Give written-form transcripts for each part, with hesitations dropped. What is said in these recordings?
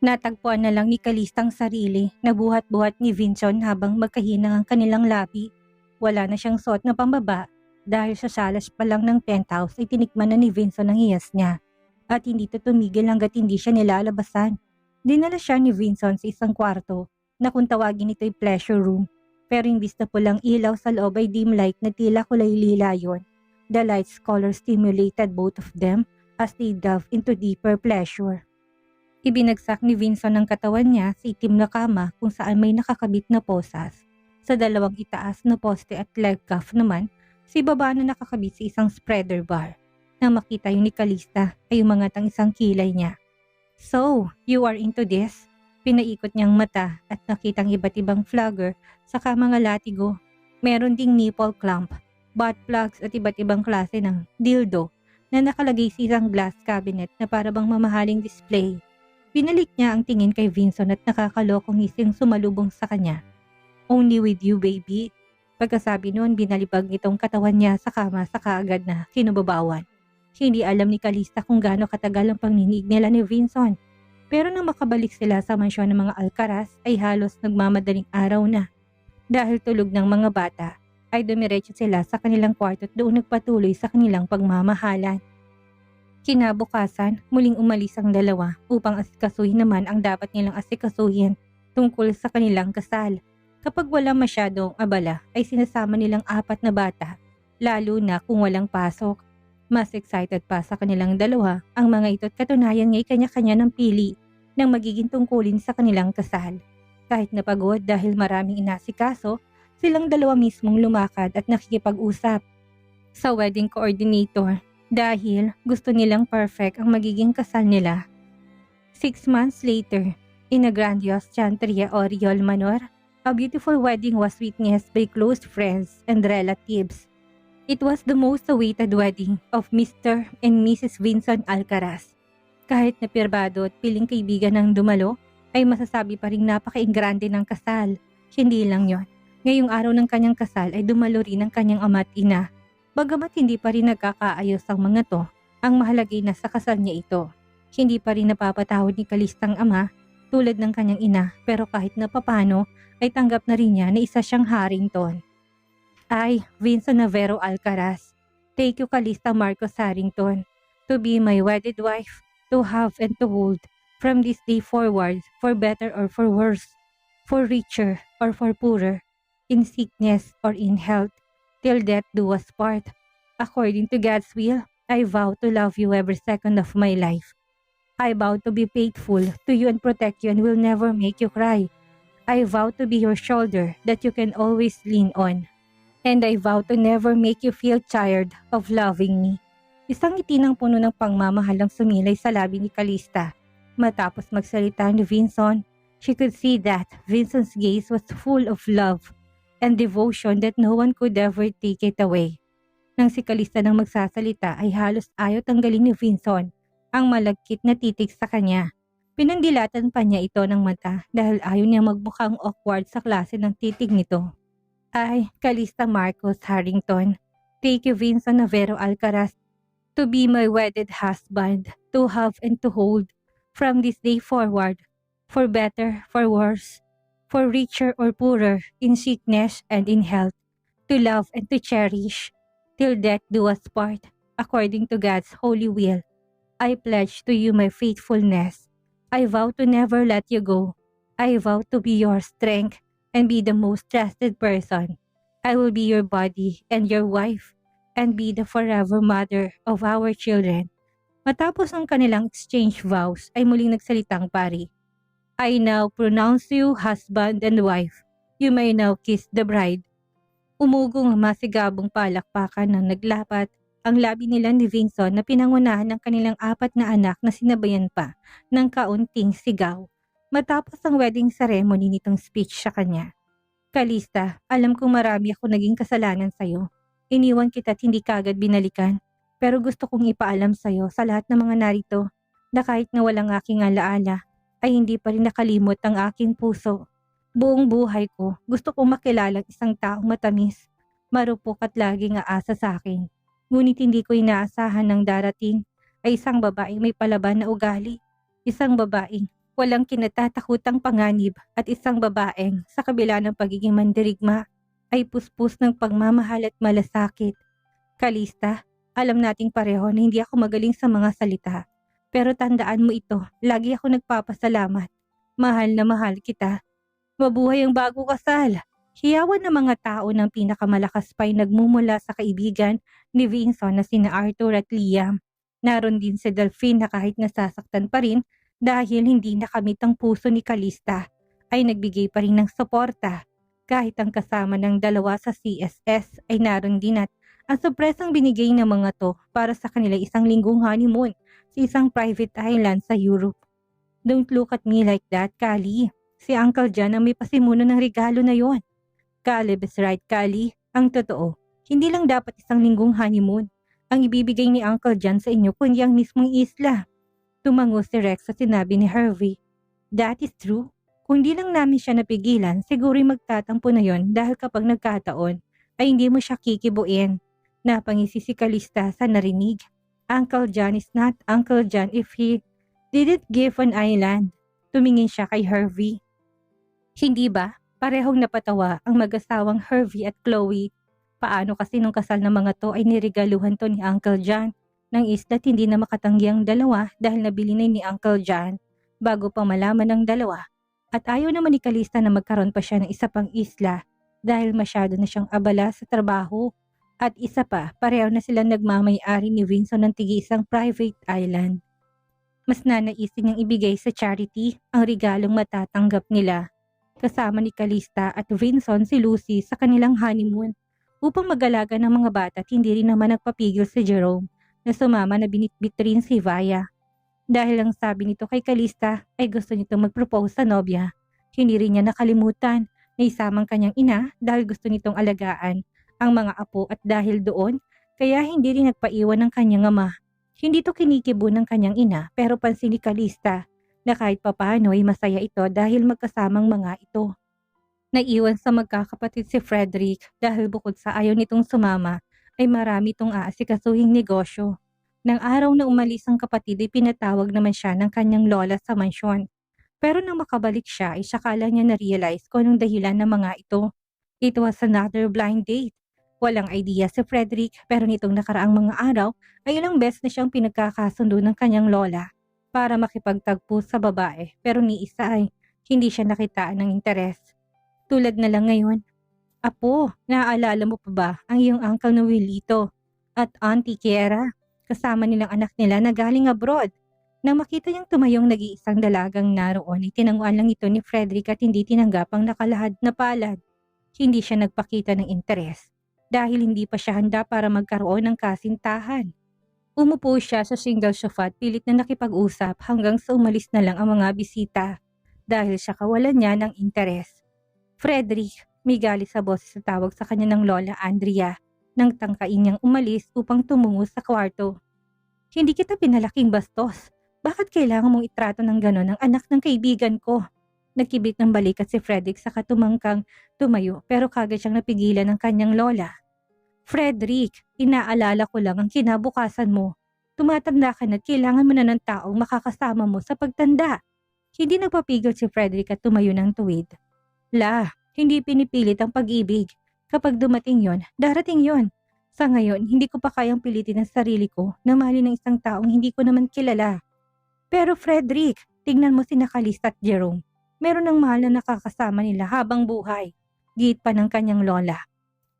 Natagpuan na lang ni Calista ang sarili na buhat-buhat ni Vincent habang magkahinang ang kanilang labi. Wala na siyang suot na pambaba dahil sa salas pa lang ng penthouse ay tinikman na ni Vincent ang hiyas niya at hindi ito tumigil hanggat hindi siya nilalabasan. Dinala siya ni Vincent sa isang kwarto na kung tawagin ito'y pleasure room pero imbis na pulang ilaw sa loob ay dim light na tila kulay lila yon. The light's color stimulated both of them as they delved into deeper pleasure. Ibinagsak ni Vincent ang katawan niya sa itim na kama kung saan may nakakabit na posas. Sa dalawang itaas na poste at leg cuff naman, si baba na nakakabit sa isang spreader bar. Nang makita yun ni Calista ay umangat ang isang kilay niya. "So, you are into this?" Pinaikot niyang mata at nakitang iba't ibang flagger saka mga latigo. Meron ding nipple clamp, butt plugs at iba't ibang klase ng dildo na nakalagay sa isang glass cabinet na para bang mamahaling display. Binalik niya ang tingin kay Vincent at nakakalokong ngising sumalubong sa kanya. "Only with you, baby." Pagkasabi noon, binalibag nitong katawan niya sa kama sa kaagad na kinubabawan. Hindi alam ni Calista kung gaano katagal ang pangninig nila ni Vincent. Pero nang makabalik sila sa mansyon ng mga Alcaraz ay halos nagmamadaling araw na. Dahil tulog ng mga bata ay dumiretso sila sa kanilang kwarto at doon nagpatuloy sa kanilang pagmamahalan. Kinabukasan, muling umalis ang dalawa upang asikasuhin naman ang dapat nilang asikasuhin tungkol sa kanilang kasal. Kapag walang masyadong abala ay sinasama nilang 4 na bata, lalo na kung walang pasok. Mas excited pa sa kanilang dalawa ang mga ito't katunayan nga'y kanya-kanya ng pili ng magiging tungkulin sa kanilang kasal. Kahit napagod dahil maraming inasikaso, silang dalawa mismong lumakad at nakikipag-usap sa wedding coordinator. Dahil gusto nilang perfect ang magiging kasal nila. 6 months later, in a grandiose Chanteria Oriol Manor, a beautiful wedding was witnessed by close friends and relatives. It was the most awaited wedding of Mr. and Mrs. Vincent Alcaraz. Kahit na pirbado at piling kaibigan ng dumalo, ay masasabi pa ring napaka-ingrande ng kasal. Hindi lang yon. Ngayong araw ng kanyang kasal ay dumalo rin ang kanyang ama at ina. Bagamat hindi pa rin nagkakaayos ang mga to, ang mahalagay na sa kasal niya ito. Hindi pa rin napapatawad ni Calistang ama tulad ng kanyang ina pero kahit na papano ay tanggap na rin niya na isa siyang Harrington. "I, Vincent Navarro Alcaraz, take you Calista Marcos Harrington to be my wedded wife, to have and to hold from this day forward for better or for worse, for richer or for poorer, in sickness or in health, till death do us part. According to God's will, I vow to love you every second of my life. I vow to be faithful to you and protect you and will never make you cry. I vow to be your shoulder that you can always lean on. And I vow to never make you feel tired of loving me." Isang ngiti ng puno ng pagmamahal ang sumilay sa labi ni Calista. Matapos magsalita ni Vincent, she could see that Vincent's gaze was full of love and devotion that no one could ever take it away. Nang si Calista nang magsasalita ay halos ayaw tanggalin ni Vincent ang malagkit na titig sa kanya. Pinandilatan pa niya ito ng mata dahil ayaw niya magmukhang awkward sa klase ng titig nito. "I, Calista Marcos Harrington, take you Vincent Navarro Alcaraz to be my wedded husband, to have and to hold from this day forward, for better, for worse, for richer or poorer, in sickness and in health, to love and to cherish, till death do us part, according to God's holy will. I pledge to you my faithfulness. I vow to never let you go. I vow to be your strength and be the most trusted person. I will be your body and your wife, and be the forever mother of our children." Matapos ang kanilang exchange vows ay muling nagsalitang pari. "I now pronounce you husband and wife. You may now kiss the bride." Umugong masigabong palakpakan ng naglapat ang labi nila ni Vincent na pinangunahan ng kanilang 4 na anak na sinabayan pa ng kaunting sigaw. Matapos ang wedding ceremony nitong speech sa kanya. "Calista, alam kong marami ako naging kasalanan sa'yo. Iniwan kita't hindi kagad binalikan. Pero gusto kong ipaalam sa'yo sa lahat ng mga narito na kahit na walang aking alaala, ay hindi pa rin nakalimot ang aking puso. Buong buhay ko, gusto kong makilalang isang taong matamis, marupok at laging aasa sa akin. Ngunit hindi ko inaasahan ng darating ay isang babaeng may palaban na ugali. Isang babaeng walang kinatatakutang panganib at isang babaeng sa kabila ng pagiging mandirigma ay puspos ng pagmamahal at malasakit. Kalista, alam nating pareho na hindi ako magaling sa mga salita. Pero tandaan mo ito, lagi ako nagpapasalamat. Mahal na mahal kita. Mabuhay ang bago kasal. Hiyawan ng mga tao ng pinakamalakas pa'y nagmumula sa kaibigan ni Vincent na sina Arthur at Liam. Naroon din si Delphine na kahit nasasaktan pa rin dahil hindi nakamit ang puso ni Kalista ay nagbigay pa rin ng suporta. Kahit ang kasama ng dalawa sa CSS ay naroon din at ang sorpresang binigay ng mga to para sa kanila isang linggong honeymoon sa isang private island sa Europe. Don't look at me like that, Kali. Si Uncle John ang may pasimuno ng regalo na yon. Caleb is right, Kali. Ang totoo, hindi lang dapat isang linggong honeymoon ang ibibigay ni Uncle John sa inyo kundi ang mismong isla. Tumango si Rex sa sinabi ni Harvey. That is true. Kung di lang namin siya napigilan, siguro'y magtatampo na yon dahil kapag nagkataon ay hindi mo siya kikibuin. Napangisi si Kalista sa narinig. Uncle John is not Uncle John if he didn't give an island. Tumingin siya kay Harvey. Hindi ba? Parehong napatawa ang mag-asawang Harvey at Chloe. Paano kasi nung kasal ng mga to ay niregaluhan to ni Uncle John ng isla at hindi na makatanggi ang dalawa dahil nabili na ni Uncle John bago pa malaman ng dalawa. At ayaw naman ni Kalista na magkaroon pa siya ng isa pang isla dahil masyado na siyang abala sa trabaho. At isa pa, pareho na silang nagmamay-ari ni Vincent ng tig-isang private island. Mas nanaisin niyang ibigay sa charity ang regalong matatanggap nila. Kasama ni Kalista at Vincent si Lucy sa kanilang honeymoon upang mag-alaga ng mga bata at hindi rin naman nagpapigil si Jerome na sumama na binitbit rin si Vaya. Dahil ang sabi nito kay Kalista ay gusto nitong mag-propose sa nobya. Hindi rin niya nakalimutan na isamang kanyang ina dahil gusto nitong alagaan ang mga apo at dahil doon kaya hindi rin nagpaiwan ng kanyang ama. Hindi to kinikibo ng kanyang ina pero pansin ni Kalista na kahit papano ay masaya ito dahil magkasamang mga ito. Naiwan sa magkakapatid si Frederick dahil bukod sa ayaw nitong sumama ay marami itong aasikasuhing negosyo. Nang araw na umalis ang kapatid ay pinatawag naman siya ng kanyang lola sa mansyon. Pero nang makabalik siya ay sakala niya na-realize kung anong dahilan ng mga ito. It was another blind date. Walang idea si Frederick pero nitong nakaraang mga araw ay ilang beses na siyang pinagkakasundo ng kanyang lola para makipagtagpo sa babae pero ni isa ay hindi siya nakitaan ng interes. Tulad na lang ngayon. Apo, naaalala mo pa ba ang iyong uncle na Wilito at Auntie Kiera? Kasama nilang anak nila na galing abroad. Nang makita niyang tumayong nag-iisang dalagang naroon ay tinanguan lang ito ni Frederick at hindi tinanggap ang nakalahad na palad. Hindi siya nagpakita ng interes dahil hindi pa siya handa para magkaroon ng kasintahan. Umupo siya sa single sofa at pilit na nakipag-usap hanggang sa umalis na lang ang mga bisita dahil sa kawalan niya ng interes. Frederick, may galit sa boses sa tawag sa kanya ng lola Andrea nang tangkain niyang umalis upang tumungo sa kwarto. Hindi kita pinalaking bastos. Bakit kailangan mong itrato ng ganon ang anak ng kaibigan ko? Nagkibit ng balikat si Frederick sa katumangkang tumayo pero kagad siyang napigilan ng kanyang lola. Frederick, inaalala ko lang ang kinabukasan mo. Tumatanda ka na at kailangan mo na ng taong makakasama mo sa pagtanda. Hindi nagpapigil si Frederick at tumayo ng tuwid. Hindi pinipilit ang pag-ibig. Kapag dumating yon, darating yon. Sa ngayon, hindi ko pa kayang pilitin ang sarili ko na mahalin ng isang taong hindi ko naman kilala. Pero Frederick, tingnan mo si Kalista at Jerome. Meron ng mahal na nakakasama nila habang buhay. Giit pa ng kanyang lola.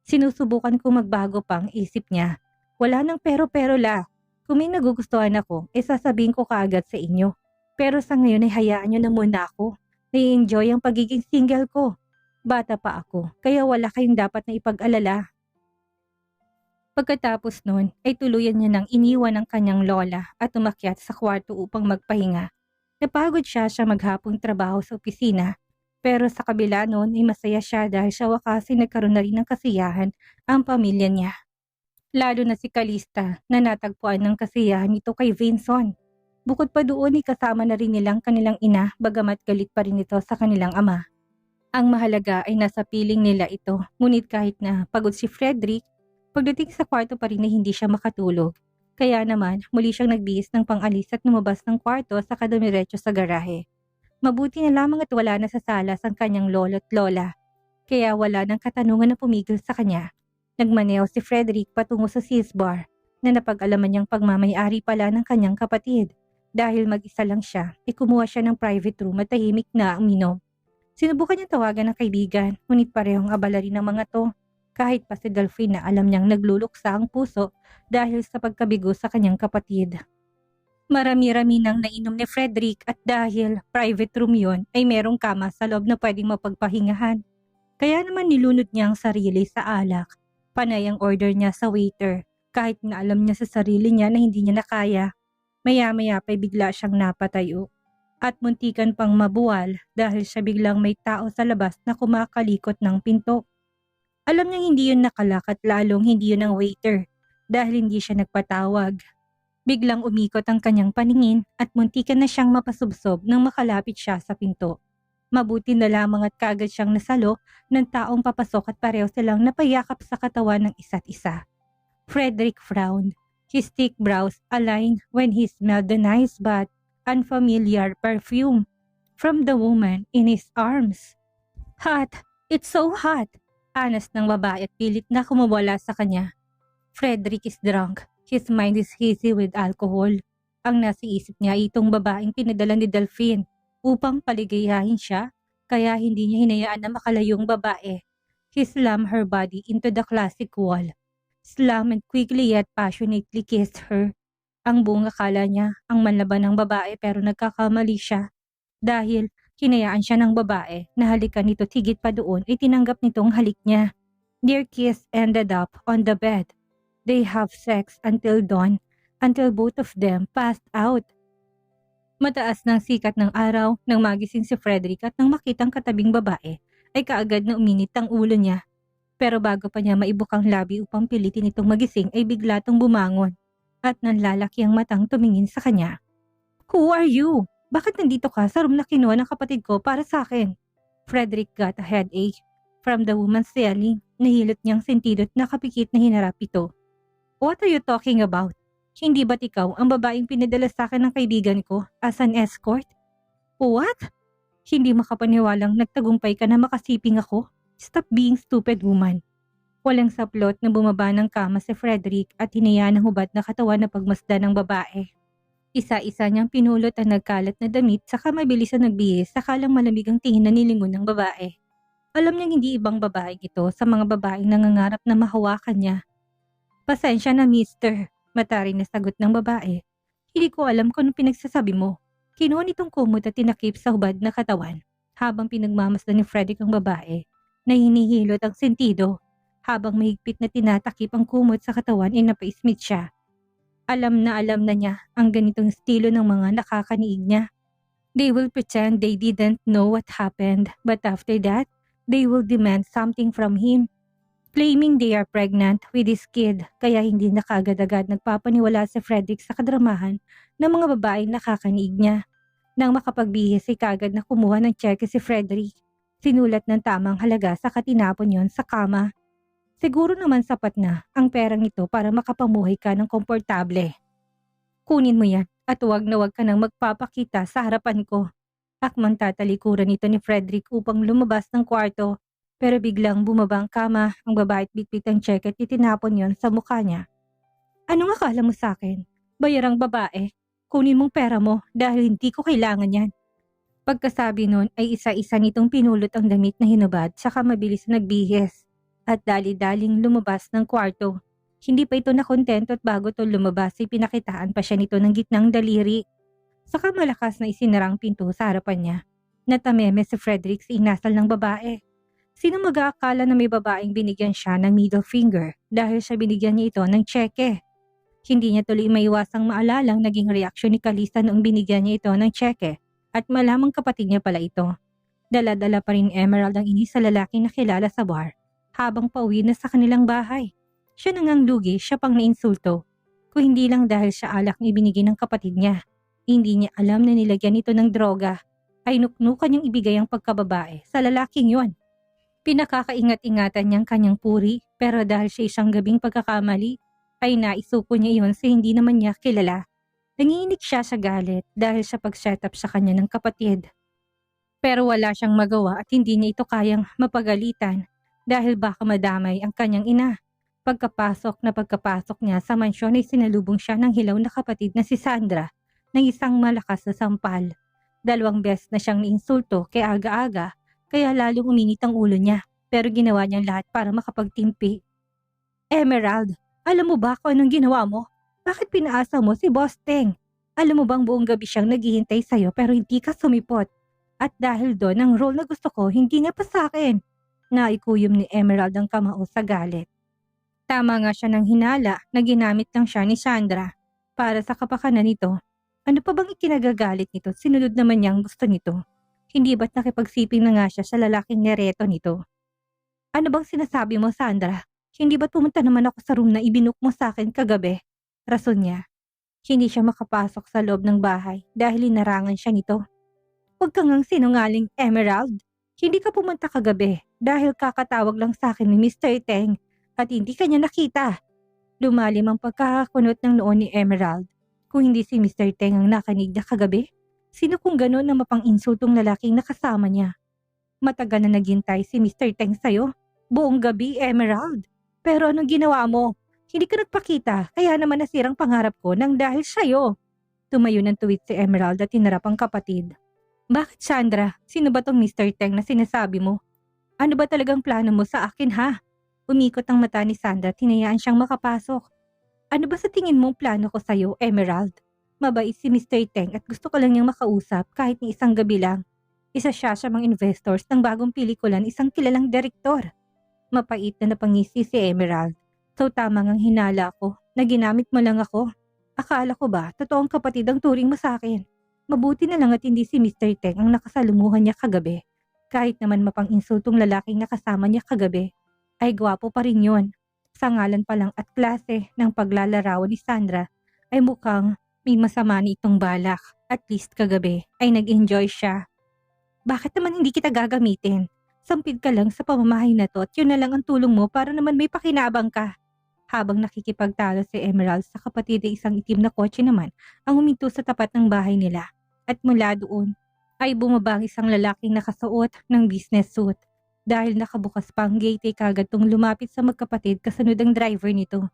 Sinusubukan kong magbago pa ang isip niya. Wala nang pero-pero la. Kung may nagugustuhan ako, sasabihin ko kaagad sa inyo. Pero sa ngayon ay hayaan niyo na muna ako. Nai-enjoy ang pagiging single ko. Bata pa ako, kaya wala kayong dapat na ipag-alala. Pagkatapos nun, ay tuluyan niya nang iniwan ang kanyang lola at umakyat sa kwarto upang magpahinga. Napagod siya maghapong trabaho sa opisina. Pero sa kabila noon ay masaya siya dahil sa wakas ay nagkaroon na rin ng kasiyahan ang pamilya niya. Lalo na si Kalista na natagpuan ng kasiyahan nito kay Vincent. Bukod pa doon ay kasama na rin nilang kanilang ina bagamat galit pa rin ito sa kanilang ama. Ang mahalaga ay nasa piling nila ito ngunit kahit na pagod si Frederick, pagdating sa kwarto pa rin na hindi siya makatulog. Kaya naman muli siyang nagbihis ng pang-alis at lumabas ng kwarto sa dumiretso sa garahe. Mabuti na lamang at wala na sa salas ang kanyang lolo't lola. Kaya wala ng katanungan na pumigil sa kanya. Nagmaneho si Frederick patungo sa Sears Bar na napag-alaman niyang pagmamayari pala ng kanyang kapatid. Dahil mag-isa lang siya, kumuha siya ng private room at tahimik na uminom. Sinubukan niya tawagan ng kaibigan, ngunit parehong abala rin ng mga to. Kahit pa si Delphine na alam niyang nagluluksa ang puso dahil sa pagkabigo sa kanyang kapatid. Marami-rami nang nainom ni Frederick at dahil private room yon ay merong kama sa loob na pwedeng mapagpahingahan. Kaya naman nilunod niya ang sarili sa alak. Panay ang order niya sa waiter kahit na alam niya sa sarili niya na hindi niya nakaya. Maya-maya pa'y bigla siyang napatayo. At muntikan pang mabuwal dahil siya biglang may tao sa labas na kumakalikot ng pinto. Alam niyang hindi yun nakalak at lalong hindi yun ang waiter dahil hindi siya nagpatawag. Biglang umikot ang kanyang paningin at muntikan na siyang mapasubsob nang makalapit siya sa pinto. Mabuti na lamang at kaagad siyang nasalo ng taong papasok at pareho silang napayakap sa katawan ng isa't isa. Frederick frowned. His thick brows aligned when he smelled the nice but unfamiliar perfume from the woman in his arms. Hot! It's so hot! Anas ng babae at pilit na kumawala sa kanya. Frederick is drunk. His mind is hazy with alcohol. Ang nasa isip niya ay itong babaeng pinadala ni Delphine upang paligayahin siya, kaya hindi niya hinayaan na makalayong babae. He slammed her body into the classic wall. Slammed and quickly yet passionately kissed her. Ang buong akala niya ang manlaban ng babae pero nagkakamali siya. Dahil hinayaan siya ng babae na halikan nito higit pa doon ay tinanggap nitong halik niya. Their kiss ended up on the bed. They have sex until dawn, until both of them passed out. Mataas ng sikat ng araw nang magising si Frederick at nang makitang katabing babae ay kaagad na uminit ang ulo niya. Pero bago pa niya maibuk ang labi upang pilitin itong magising ay bigla itong bumangon at nanlalaki ang matang tumingin sa kanya. Who are you? Bakit nandito ka sa room na kinuha ng kapatid ko para sa akin? Frederick got a headache from the woman's yelling. Nahilot niyang sentido at nakapikit na hinarap ito. What are you talking about? Hindi ba't ikaw ang babaeng pinadala sa akin ng kaibigan ko as an escort? What? Hindi makapaniwalang nagtagumpay ka na makasiping ako? Stop being stupid, woman. Walang saplot na bumaba ng kama si Frederick at hinayaan ng hubad na katawan na pagmasdan ng babae. Isa-isa niyang pinulot ang nagkalat na damit saka mabilis na nagbihis sakalang malamig ang tingin na nilingon ng babae. Alam niyang hindi ibang babae ito sa mga babaeng nangangarap na mahawakan niya. Pasensya na, mister. Matarin na sagot ng babae. Hindi ko alam kung anong pinagsasabi mo. Kinuha nitong kumot at tinakip sa hubad na katawan. Habang pinagmamasdan ni Frederick ang babae, na hinihilot ang sentido. Habang mahigpit na tinatakip ang kumot sa katawan ay napaismit siya. Alam na niya ang ganitong estilo ng mga nakakaniig niya. They will pretend they didn't know what happened, but after that, they will demand something from him. Claiming they are pregnant with his kid, kaya hindi na kaagad-agad nagpapaniwala si Frederick sa kadramahan ng mga babaeng nakakaniig niya. Nang makapagbihis ay kaagad na kumuha ng cheque si Frederick. Sinulat ng tamang halaga sa katinapon yon sa kama. Siguro naman sapat na ang perang ito para makapamuhay ka ng komportable. Kunin mo yan at huwag na huwag ka nang magpapakita sa harapan ko. Akmang tatalikuran ito ni Frederick upang lumabas ng kwarto. Pero biglang bumaba ang kama, ang babae at bitbit ang cheque at itinapon yon sa mukha niya. Anong akala mo sa akin? Bayarang babae. Kunin mong pera mo dahil hindi ko kailangan yan. Pagkasabi nun ay isa-isa nitong pinulot ang damit na hinubad saka mabilis na nagbihis. At dali-daling lumabas ng kwarto. Hindi pa ito nakontento at bago to lumabas ay pinakitaan pa siya nito ng gitnang daliri. Saka malakas na isinarang pinto sa harapan niya. Natameme si Frederick sa inasal ng babae. Sino mag-aakala na may babaeng binigyan siya ng middle finger dahil siya binigyan niya ito ng tseke? Hindi niya tuloy maiwasang maalalang naging reaksyon ni Kalista noong binigyan niya ito ng tseke at malamang kapatid niya pala ito. Dala-dala pa rin Emerald ang inis sa lalaking nakilala sa bar habang pauwi na sa kanilang bahay. Siya nangang lugi, siya pang nainsulto. Kung hindi lang dahil siya alak na ibinigay ng kapatid niya. Hindi niya alam na nilagyan ito ng droga. Ay nuknukan niyang ibigay ang pagkababae sa lalaking yon. Pinakakaingat-ingatan niyang kanyang puri pero dahil siya isang gabing pagkakamali ay naisuko niya iyon sa hindi naman niya kilala. Nanginginig siya sa galit dahil sa pag-set up sa kanya ng kapatid. Pero wala siyang magawa at hindi niya ito kayang mapagalitan dahil baka madamay ang kanyang ina. Pagkapasok niya sa mansyon ay sinalubong siya ng hilaw na kapatid na si Sandra ng isang malakas na sampal. 2 beses na siyang niinsulto kaya aga-aga kaya lalong uminit ang ulo niya pero ginawa niyang lahat para makapagtimpi. Emerald, alam mo ba kung anong ginawa mo? Bakit pinaasa mo si Boss Teng? Alam mo bang buong gabi siyang naghihintay sa'yo pero hindi ka sumipot? At dahil doon ang role na gusto ko hindi niya pa sa akin. Naikuyom ni Emerald ang kamao sa galit. Tama nga siya ng hinala na ginamit lang siya ni Sandra para sa kapakanan nito. Ano pa bang ikinagagalit nito? Sinunod naman niya ang gusto nito. Hindi ba't nakipagsiping na nga siya sa lalaking nereto nito? Ano bang sinasabi mo, Sandra? Hindi ba't pumunta naman ako sa room na ibinook mo sa akin kagabi? Rason niya. Hindi siya makapasok sa loob ng bahay dahil inarangan siya nito. Huwag kang ngang sinungaling, Emerald. Hindi ka pumunta kagabi dahil kakatawag lang sa akin ni Mr. Teng at hindi kanya nakita. Lumalim ang pagkakakunot ng noon ni Emerald. Kung hindi si Mr. Teng ang nakanig na kagabi, sino kung gano'n na mapang-insultong lalaking nakasama niya? Matagal na naghintay si Mr. Teng sa'yo. Buong gabi, Emerald. Pero anong ginawa mo? Hindi ka nagpakita, kaya naman nasirang pangarap ko nang dahil sa'yo. Tumayo ng tuwid si Emerald at tinarap ang kapatid. Bakit, Sandra? Sino ba tong Mr. Teng na sinasabi mo? Ano ba talagang plano mo sa akin, ha? Umikot ang mata ni Sandra at hinayaan siyang makapasok. Ano ba sa tingin mong plano ko sa'yo, Emerald? Mabait si Mr. Teng at gusto ko lang niyang makausap kahit ni isang gabi lang. Isa siya sa mga investors ng bagong pelikula ng isang kilalang direktor. Mapait na napangisi si Emerald. So tama ngang hinala ko na ginamit mo lang ako. Akala ko ba totoong kapatid ang turing mo sa akin? Mabuti na lang at hindi si Mr. Teng ang nakasalumuhan niya kagabi. Kahit naman mapang-insultong lalaking nakasama niya kagabi, ay gwapo pa rin yun. Sa ngalan pa lang at klase ng paglalarawan ni Sandra, ay mukhang may masama ni itong balak. At least kagabi ay nag-enjoy siya. Bakit naman hindi kita gagamitin? Sampid ka lang sa pamamahay na to at yun na lang ang tulong mo para naman may pakinabang ka. Habang nakikipagtalo si Emerald sa kapatid ay isang itim na kotse naman ang huminto sa tapat ng bahay nila. At mula doon ay bumaba ang isang lalaking nakasuot ng business suit. Dahil nakabukas pa ang gate ay kagad tong lumapit sa magkapatid kasunod ang driver nito.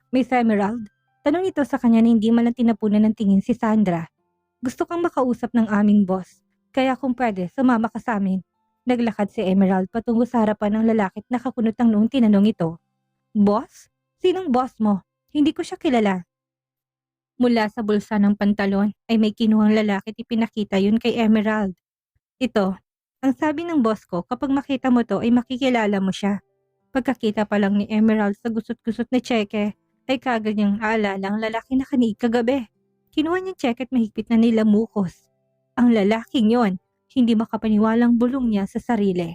Miss Emerald, tanong ito sa kanya na hindi man lang tinapunan ng tingin si Sandra. Gusto kang makausap ng aming boss, kaya kung pwede sumama ka sa amin. Naglakad si Emerald patungo sa harapan ng lalaki at nakakunot ang noong tinanong ito. Boss? Sinong boss mo? Hindi ko siya kilala. Mula sa bulsa ng pantalon ay may kinuhang lalaki at ipinakita yun kay Emerald. Ito, ang sabi ng boss ko kapag makita mo to ay makikilala mo siya. Pagkakita pa lang ni Emerald sa gusot-gusot na tseke ay kagad niyang aalala ang lalaki na kaniig kagabi. Kinuha niyang tseke at mahigpit na nilamukos. Ang lalaking yon, hindi makapaniwalang bulong niya sa sarili.